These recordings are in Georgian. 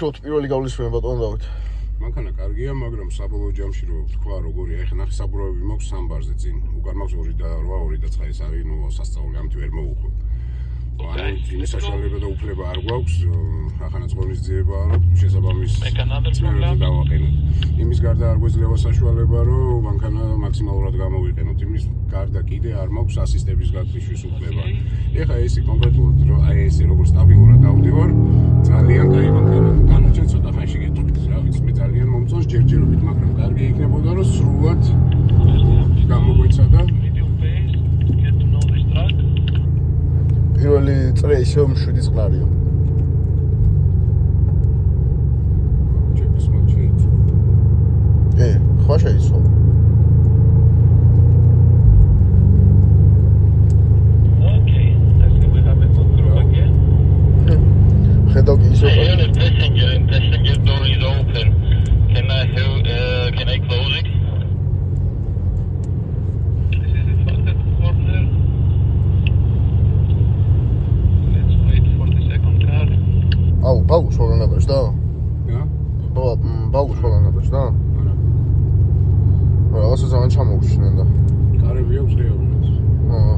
Tot პირველი გავლისვენება ბატონო დავით. მანქანა კარგია, მაგრამ საბოლოო ჯამში რო თქვა როგორია, ეხლა ნახე საბურავები მაქვს 3 ბარზე წინ. უკან მაქვს 2 და 8, 2 და 9 ეს არის, ნუ სასწაული ამით ვერ მოვუხო. ანუ იმის საშუალება და უფლება არ გვაქვს, ახანაც ღონისძიებაა, რომ შესაბამის წნევებზე დავაყენოთ. იმის გარდა არ გვეძლევა საშუალება, რომ მანქანა მაქსიმალურად გამოვიყენოთ. იმის გარდა კიდე არ მაქვს ასისტების გაქრიშვის უფლება. ეხლა ესე კონკრეტულად რომ აი ესე როგორც სტაბილურად დავდივარ, ძალიან კაი მანქანა. განაჩენ ცოტა ხანში გეტყვით, რა ვიცი, მე ძალიან მომწონს ჯერჯერობით, მაგრამ კარგი იქნებოდა, რომ სრულად გამოგვეცადა. პირველი წრე ისევ მშვიდი წყნარია. ჩეპის მაჩი. ხო შეიცვალა. ხედავ კი ისევ passenger door is open. Can I close it? This is the fastest corner. Let's wait for the second car. აუ, ბაუს ვაგანგადаш და? რა? ბაუს ვაგანგადаш და? არა. რაღაცა ძალიან ჩამოგვშინენ და. კარები აქვს რეალურად. აა.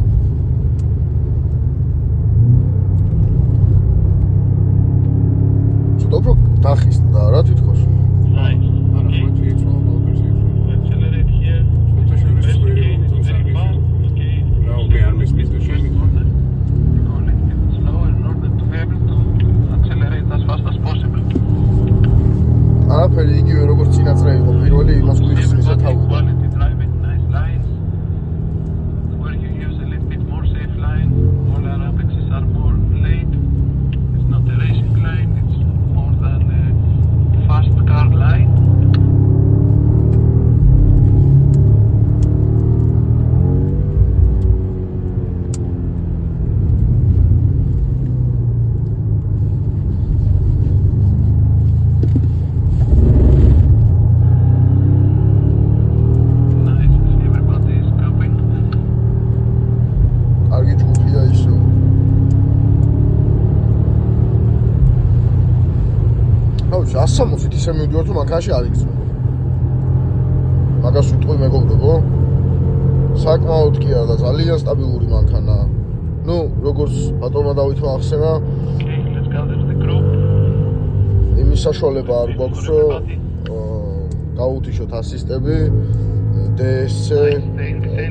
Dobro, დახის და რა თვითქოს? Nice. არა, მაჩი იცვალა ბალკონზე. Accelerate here. Სპეთა შორის ვერი მომწონს არგეში. Okay. რა მე არ მესმის და შემიძლია. Slow in order to be able to accelerate as fast as possible. არაფერი იგივე როგორც წინა წრე იყო, პირველი იმას გვიხსნის და თავი. Quality driving, nice lines. Where you use a little bit more safe line, all our apexes are more late. It's not a racing line, it's more than a fast car line. Nice, everybody is stopping. კარგი ჯგუფია ისო. აუ, 160-ით ისე მივდივარ თუ მანქანაში არ იგრძნო. მაგას ვიტყვი მეგობრებო. საკმაოდ კი არა და ძალიან სტაბილური მანქანაა. ნუ, როგორც ბატონმა დავითმა ახსენა, Okay, let's gather the group. იმის საშუალება არ გვაქვს, რომ გავუთიშოთ ასისტები, DSC,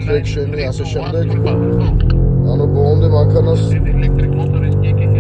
traction-ი, ასე შემდეგ. ანუ ბოლომდე მანქანას The electric motor is kicking.